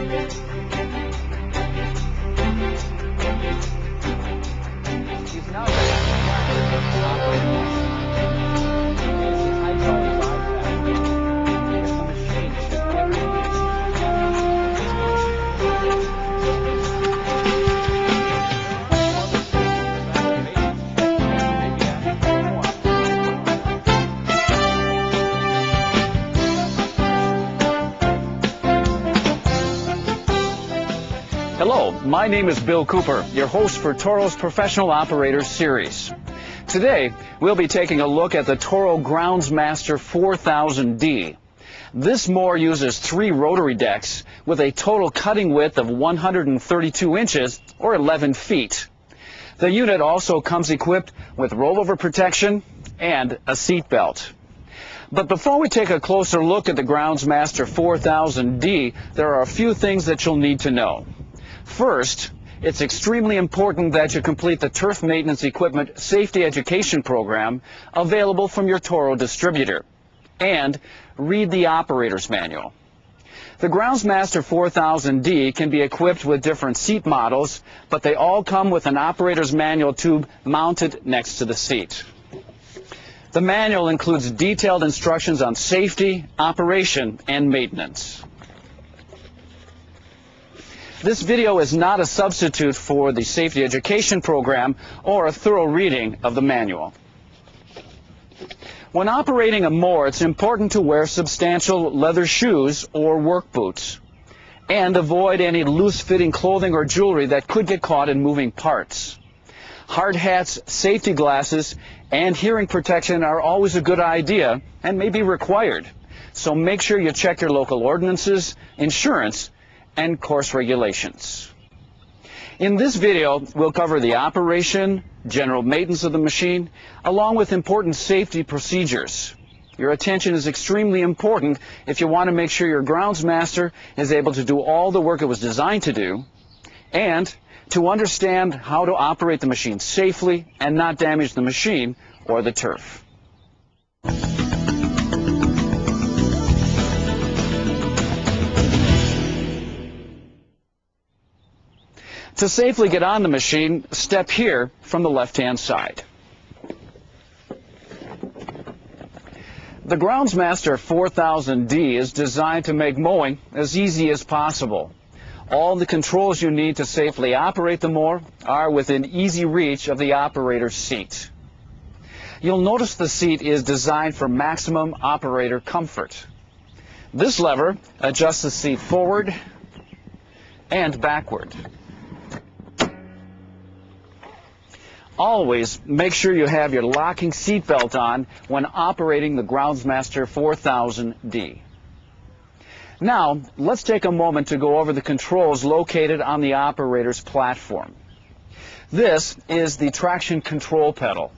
He's now ready to operate the machine. Use the hydraulic bypass. If the machine should Hello, my name is Bill Cooper, your host for Toro's Professional Operators Series. Today, we'll be taking a look at the Toro Groundsmaster 4000D. This mower uses 3 rotary decks with a total cutting width of 132 inches or 11 feet. The unit also comes equipped with rollover protection and a seat belt. But before we take a closer look at the Groundsmaster 4000D, there are a few things that you'll need to know. First, it's extremely important that you complete the Turf Maintenance Equipment Safety Education Program available from your Toro distributor, and read the operator's manual. The Groundsmaster 4000D can be equipped with different seat models, but they all come with an operator's manual tube mounted next to the seat. The manual includes detailed instructions on safety, operation, and maintenance. This video is not a substitute for the safety education program or a thorough reading of the manual. When operating a mower, it's important to wear substantial leather shoes or work boots and avoid any loose-fitting clothing or jewelry that could get caught in moving parts. Hard hats, safety glasses, and hearing protection are always a good idea and may be required. So make sure you check your local ordinances, insurance, and course regulations. In this video, we'll cover the operation, general maintenance of the machine, along with important safety procedures. Your attention is extremely important if you want to make sure your Groundsmaster is able to do all the work it was designed to do, and to understand how to operate the machine safely and not damage the machine or the turf. To safely get on the machine, step here from the left-hand side. The Groundsmaster 4000D is designed to make mowing as easy as possible. All the controls you need to safely operate the mower are within easy reach of the operator's seat. You'll notice the seat is designed for maximum operator comfort. This lever adjusts the seat forward and backward. Always make sure you have your locking seat belt on when operating the Groundsmaster 4000D. Now, let's take a moment to go over the controls located on the operator's platform. This is the traction control pedal.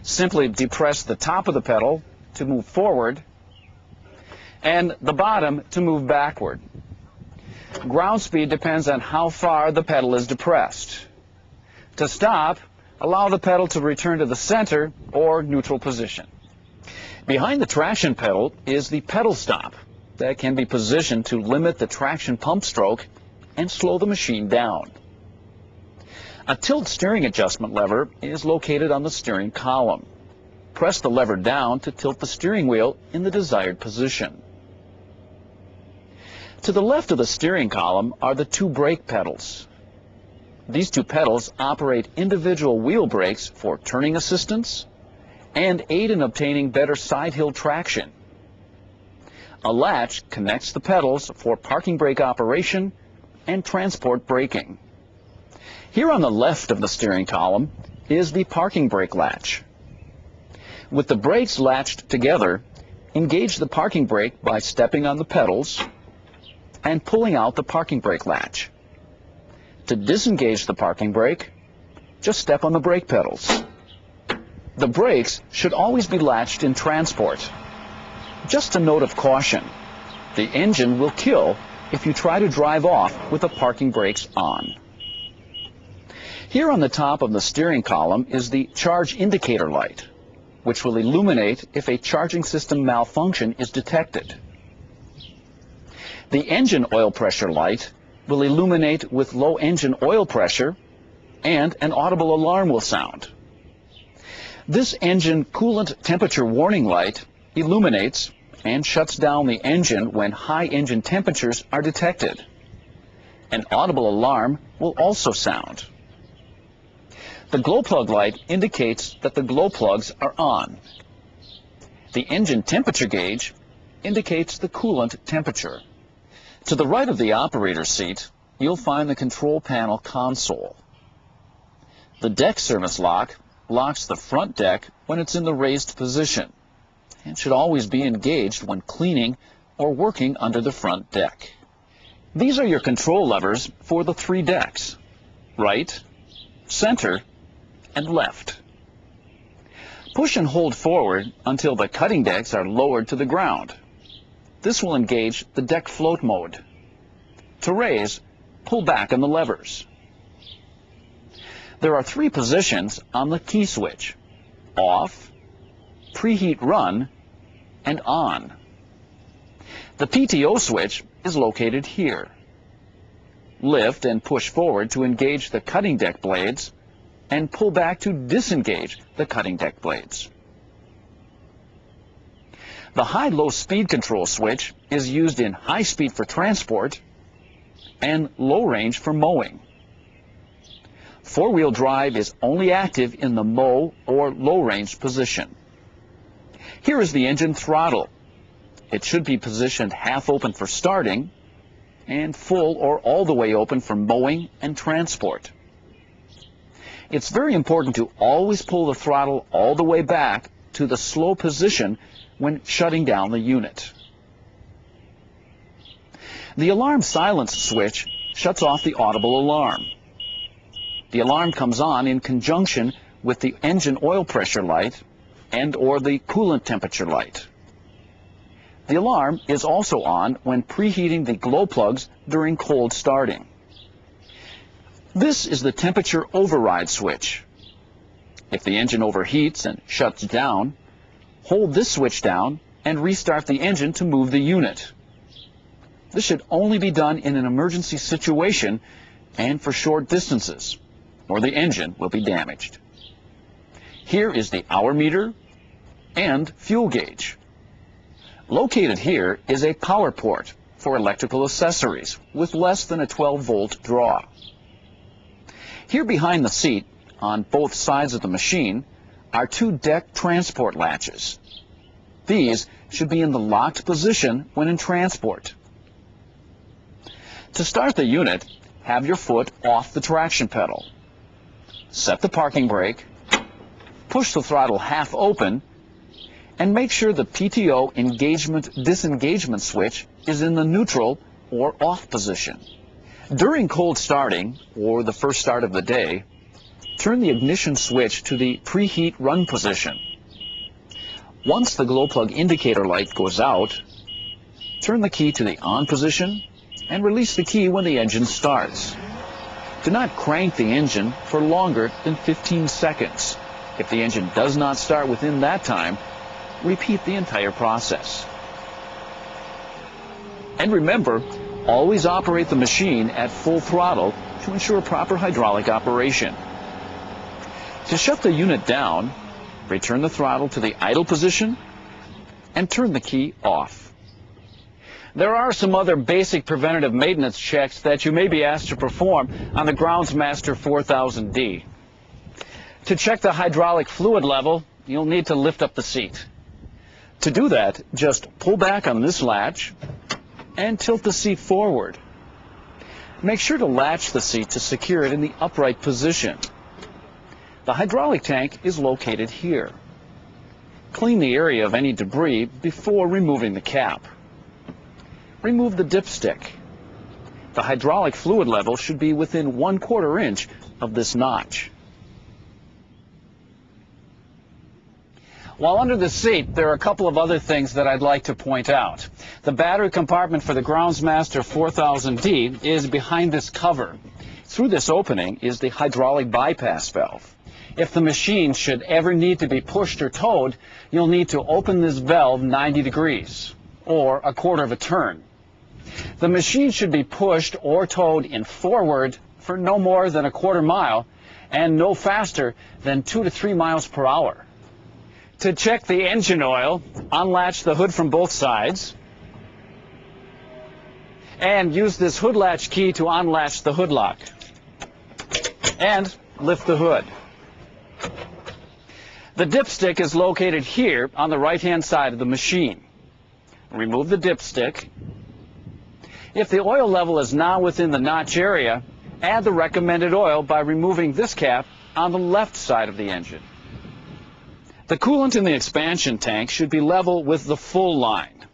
Simply depress the top of the pedal to move forward and the bottom to move backward. Ground speed depends on how far the pedal is depressed. To stop, allow the pedal to return to the center or neutral position. Behind the traction pedal is the pedal stop that can be positioned to limit the traction pump stroke and slow the machine down. A tilt steering adjustment lever is located on the steering column. Press the lever down to tilt the steering wheel in the desired position. To the left of the steering column are the 2 brake pedals. These 2 pedals operate individual wheel brakes for turning assistance and aid in obtaining better side hill traction. A latch connects the pedals for parking brake operation and transport braking. Here on the left of the steering column is the parking brake latch. With the brakes latched together, engage the parking brake by stepping on the pedals and pulling out the parking brake latch. To disengage the parking brake, just step on the brake pedals. The brakes should always be latched in transport. Just a note of caution, the engine will kill if you try to drive off with the parking brakes on. Here on the top of the steering column is the charge indicator light, which will illuminate if a charging system malfunction is detected. The engine oil pressure light will illuminate with low engine oil pressure, and an audible alarm will sound. This engine coolant temperature warning light illuminates and shuts down the engine when high engine temperatures are detected. An audible alarm will also sound. The glow plug light indicates that the glow plugs are on. The engine temperature gauge indicates the coolant temperature. To the right of the operator's seat, you'll find the control panel console. The deck service lock locks the front deck when it's in the raised position and should always be engaged when cleaning or working under the front deck. These are your control levers for the 3 decks: right, center, and left. Push and hold forward until the cutting decks are lowered to the ground. This will engage the deck float mode. To raise, pull back on the levers. There are 3 positions on the key switch: off, preheat run, and on. The PTO switch is located here. Lift and push forward to engage the cutting deck blades, and pull back to disengage the cutting deck blades. The high-low speed control switch is used in high speed for transport and low range for mowing. 4-wheel drive is only active in the mow or low range position. Here is the engine throttle. It should be positioned half open for starting and full or all the way open for mowing and transport. It's very important to always pull the throttle all the way back to the slow position when shutting down the unit. The alarm silence switch shuts off the audible alarm. The alarm comes on in conjunction with the engine oil pressure light and/or the coolant temperature light. The alarm is also on when preheating the glow plugs during cold starting. This is the temperature override switch. If the engine overheats and shuts down, hold this switch down and restart the engine to move the unit. This should only be done in an emergency situation and for short distances, or the engine will be damaged. Here is the hour meter and fuel gauge. Located here is a power port for electrical accessories with less than a 12-volt draw. Here behind the seat, on both sides of the machine, are 2 deck transport latches. These should be in the locked position when in transport. To start the unit, have your foot off the traction pedal. Set the parking brake, push the throttle half open, and make sure the PTO engagement-disengagement switch is in the neutral or off position. During cold starting, or the first start of the day, turn the ignition switch to the preheat run position. Once the glow plug indicator light goes out, turn the key to the on position and release the key when the engine starts. Do not crank the engine for longer than 15 seconds. If the engine does not start within that time, repeat the entire process. And remember, always operate the machine at full throttle to ensure proper hydraulic operation. To shut the unit down, return the throttle to the idle position and turn the key off. There are some other basic preventative maintenance checks that you may be asked to perform on the Groundsmaster 4000D. To check the hydraulic fluid level, you'll need to lift up the seat. To do that, just pull back on this latch and tilt the seat forward. Make sure to latch the seat to secure it in the upright position. The hydraulic tank is located here. Clean the area of any debris before removing the cap. Remove the dipstick. The hydraulic fluid level should be within 1/4 inch of this notch. While under the seat, there are a couple of other things that I'd like to point out. The battery compartment for the Groundsmaster 4000D is behind this cover. Through this opening is the hydraulic bypass valve. If the machine should ever need to be pushed or towed, you'll need to open this valve 90 degrees, or 1/4 of a turn. The machine should be pushed or towed in forward for no more than a quarter mile and no faster than 2 to 3 miles per hour. To check the engine oil, unlatch the hood from both sides and use this hood latch key to unlatch the hood lock and lift the hood. The dipstick is located here on the right-hand side of the machine. Remove the dipstick. If the oil level is now within the notch area, add the recommended oil by removing this cap on the left side of the engine. The coolant in the expansion tank should be level with the full line.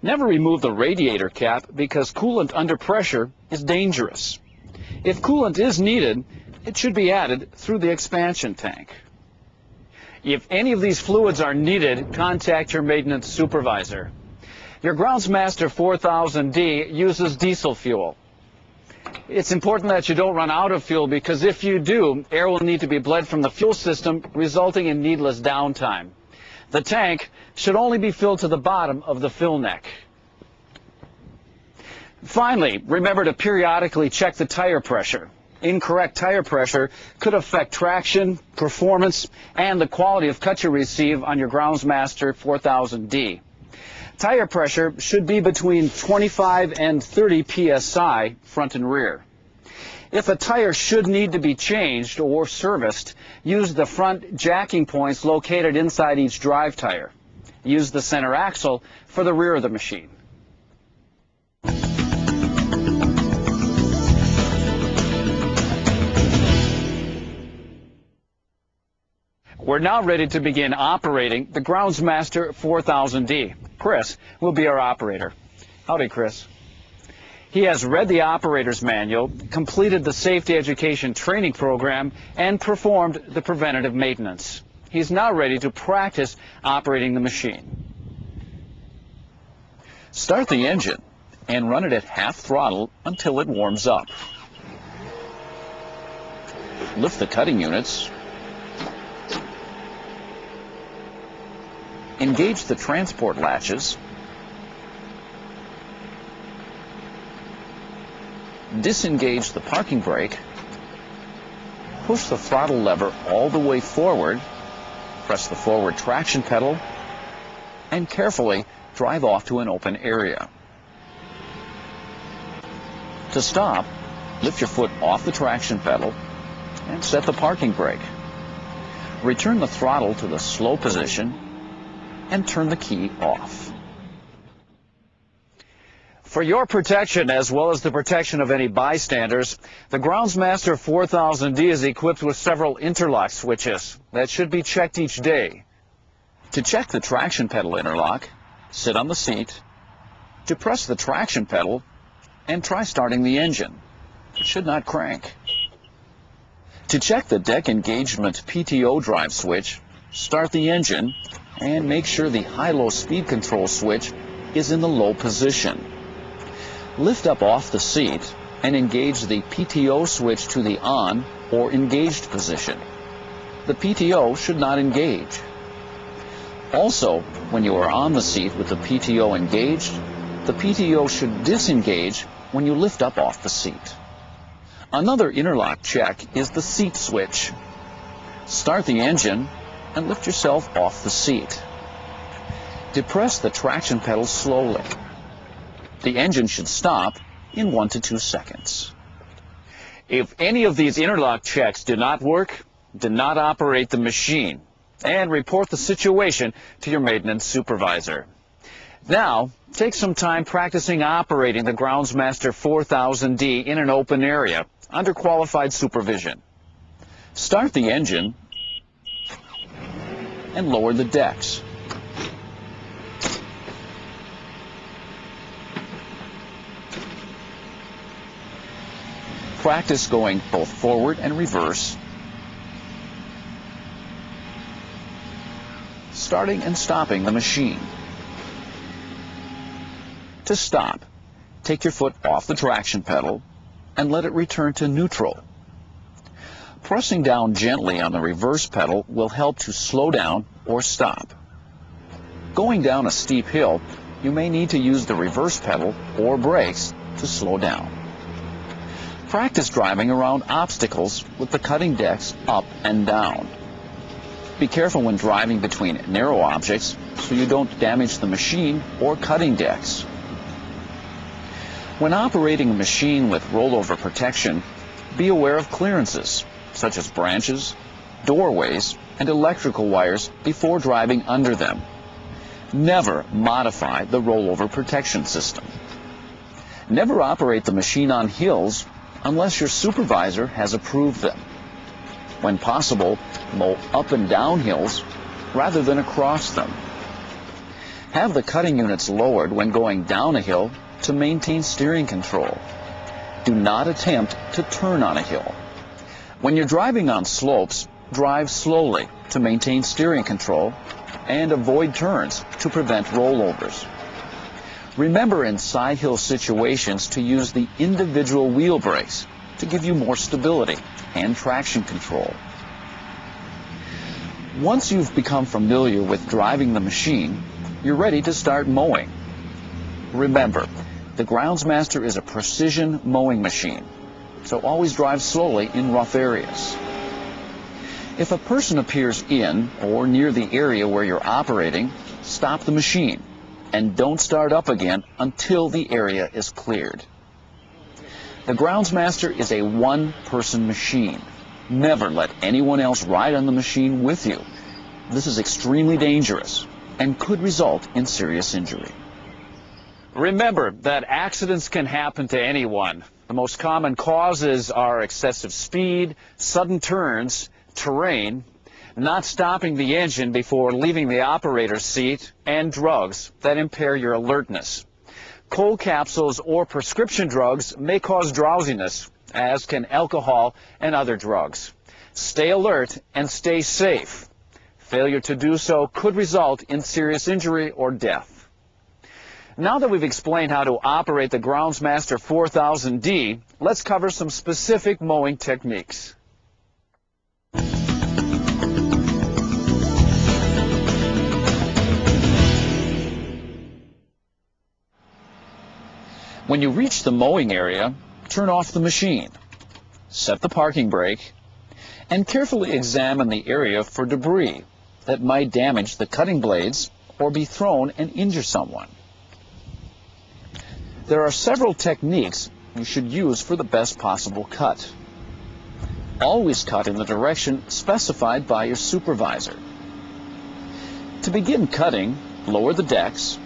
Never remove the radiator cap because coolant under pressure is dangerous. If coolant is needed, it should be added through the expansion tank. If any of these fluids are needed, contact your maintenance supervisor. Your Groundsmaster 4000D uses diesel fuel. It's important that you don't run out of fuel because if you do, air will need to be bled from the fuel system, resulting in needless downtime. The tank should only be filled to the bottom of the fill neck. Finally, remember to periodically check the tire pressure. Incorrect tire pressure could affect traction, performance, and the quality of cut you receive on your Groundsmaster 4000D. Tire pressure should be between 25 and 30 psi front and rear. If a tire should need to be changed or serviced, use the front jacking points located inside each drive tire. Use the center axle for the rear of the machine. We're now ready to begin operating the Groundsmaster 4000D. Chris will be our operator. Howdy, Chris. He has read the operator's manual, completed the safety education training program, and performed the preventative maintenance. He's now ready to practice operating the machine. Start the engine and run it at half throttle until it warms up. Lift the cutting units. Engage the transport latches. Disengage the parking brake. Push the throttle lever all the way forward. Press the forward traction pedal. And carefully drive off to an open area. To stop, lift your foot off the traction pedal and set the parking brake. Return the throttle to the slow position and turn the key off. For your protection, as well as the protection of any bystanders, the Groundsmaster 4000D is equipped with several interlock switches that should be checked each day. To check the traction pedal interlock, sit on the seat, depress the traction pedal, and try starting the engine. It should not crank. To check the deck engagement PTO drive switch, start the engine and make sure the high-low speed control switch is in the low position. Lift up off the seat and engage the PTO switch to the on or engaged position. The PTO should not engage. Also, when you are on the seat with the PTO engaged, the PTO should disengage when you lift up off the seat. Another interlock check is the seat switch. Start the engine and lift yourself off the seat. Depress the traction pedal slowly. The engine should stop in 1 to 2 seconds. If any of these interlock checks do not work, do not operate the machine and report the situation to your maintenance supervisor. Now, take some time practicing operating the Groundsmaster 4000D in an open area under qualified supervision. Start the engine and lower the decks. Practice going both forward and reverse, starting and stopping the machine. To stop, take your foot off the traction pedal and let it return to neutral. Pressing down gently on the reverse pedal will help to slow down or stop. Going down a steep hill, you may need to use the reverse pedal or brakes to slow down. Practice driving around obstacles with the cutting decks up and down. Be careful when driving between narrow objects so you don't damage the machine or cutting decks. When operating a machine with rollover protection, be aware of clearances, such as branches, doorways, and electrical wires before driving under them. Never modify the rollover protection system. Never operate the machine on hills unless your supervisor has approved them. When possible, mow up and down hills rather than across them. Have the cutting units lowered when going down a hill to maintain steering control. Do not attempt to turn on a hill. When you're driving on slopes, drive slowly to maintain steering control and avoid turns to prevent rollovers. Remember in side hill situations to use the individual wheel brakes to give you more stability and traction control. Once you've become familiar with driving the machine, you're ready to start mowing. Remember, the Groundsmaster is a precision mowing machine, so always drive slowly in rough areas. If a person appears in or near the area where you're operating, stop the machine and don't start up again until the area is cleared. The Groundsmaster is a one-person machine. Never let anyone else ride on the machine with you. This is extremely dangerous and could result in serious injury. Remember that accidents can happen to anyone. The most common causes are excessive speed, sudden turns, terrain, not stopping the engine before leaving the operator's seat, and drugs that impair your alertness. Cold capsules or prescription drugs may cause drowsiness, as can alcohol and other drugs. Stay alert and stay safe. Failure to do so could result in serious injury or death. Now that we've explained how to operate the Groundsmaster 4000D, let's cover some specific mowing techniques. When you reach the mowing area, turn off the machine, set the parking brake, and carefully examine the area for debris that might damage the cutting blades or be thrown and injure someone. There are several techniques you should use for the best possible cut. Always cut in the direction specified by your supervisor. To begin cutting, lower the decks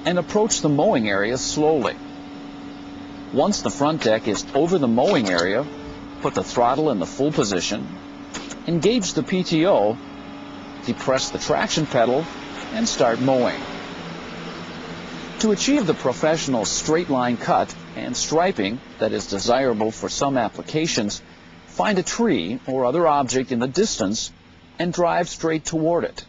and approach the mowing area slowly. Once the front deck is over the mowing area, put the throttle in the full position, engage the PTO, depress the traction pedal, and start mowing. To achieve the professional straight line cut and striping that is desirable for some applications, find a tree or other object in the distance and drive straight toward it.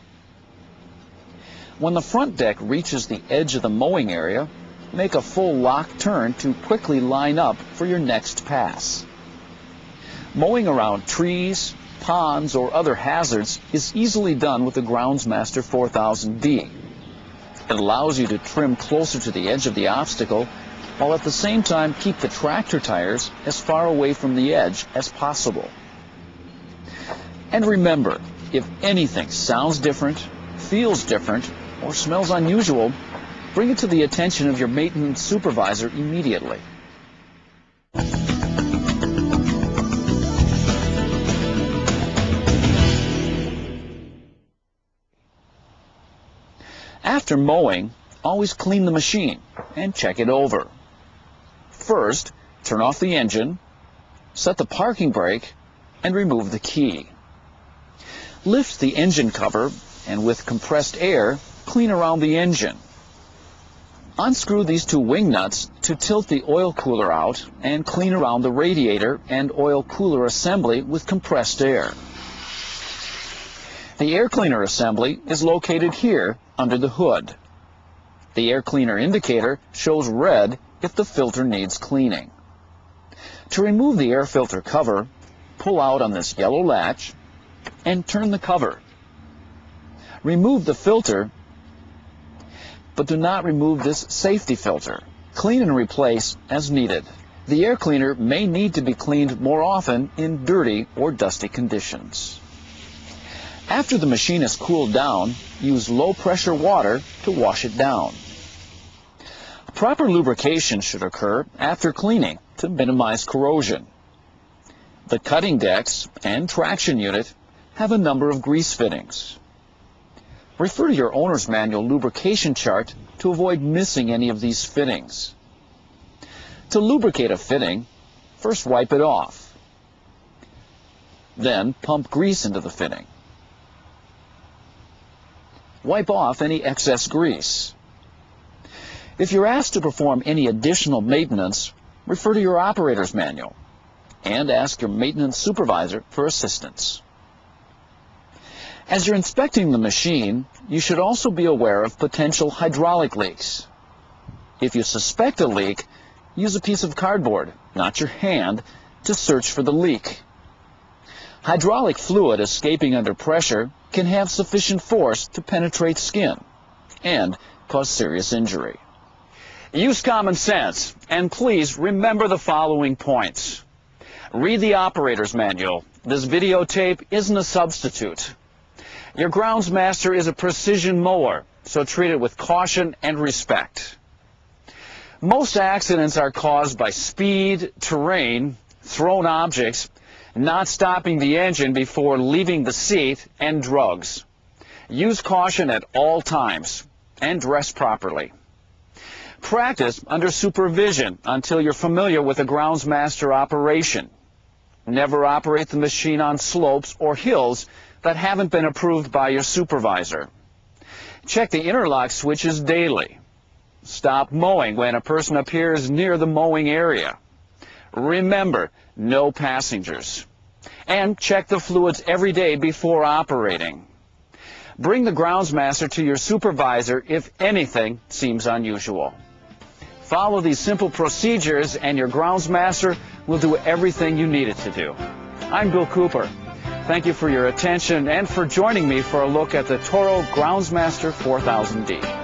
When the front deck reaches the edge of the mowing area, make a full lock turn to quickly line up for your next pass. Mowing around trees, ponds, or other hazards is easily done with the Groundsmaster 4000D. It allows you to trim closer to the edge of the obstacle, while at the same time keep the tractor tires as far away from the edge as possible. And remember, if anything sounds different, feels different, or smells unusual, bring it to the attention of your maintenance supervisor immediately. After mowing, always clean the machine and check it over. First, turn off the engine, set the parking brake, and remove the key. Lift the engine cover and with compressed air, clean around the engine. Unscrew these two wing nuts to tilt the oil cooler out and clean around the radiator and oil cooler assembly with compressed air. The air cleaner assembly is located here under the hood. The air cleaner indicator shows red if the filter needs cleaning. To remove the air filter cover, pull out on this yellow latch and turn the cover. Remove the filter, but do not remove this safety filter. Clean and replace as needed. The air cleaner may need to be cleaned more often in dirty or dusty conditions. After the machine is cooled down, use low-pressure water to wash it down. Proper lubrication should occur after cleaning to minimize corrosion. The cutting decks and traction unit have a number of grease fittings. Refer to your owner's manual lubrication chart to avoid missing any of these fittings. To lubricate a fitting, first wipe it off. Then pump grease into the fitting. Wipe off any excess grease. If you're asked to perform any additional maintenance, refer to your operator's manual and ask your maintenance supervisor for assistance. As you're inspecting the machine, you should also be aware of potential hydraulic leaks. If you suspect a leak, use a piece of cardboard, not your hand, to search for the leak. Hydraulic fluid escaping under pressure can have sufficient force to penetrate skin and cause serious injury. Use common sense, and please remember the following points. Read the operator's manual. This videotape isn't a substitute. Your Groundsmaster is a precision mower, so treat it with caution and respect. Most accidents are caused by speed, terrain, thrown objects, not stopping the engine before leaving the seat, and drugs. Use caution at all times and dress properly. Practice under supervision until you're familiar with a Groundsmaster operation. Never operate the machine on slopes or hills that haven't been approved by your supervisor. Check the interlock switches daily. Stop mowing when a person appears near the mowing area. Remember, no passengers. And check the fluids every day before operating. Bring the Groundsmaster to your supervisor if anything seems unusual. Follow these simple procedures and your Groundsmaster will do everything you need it to do. I'm Bill Cooper. Thank you for your attention and for joining me for a look at the Toro Groundsmaster 4000D.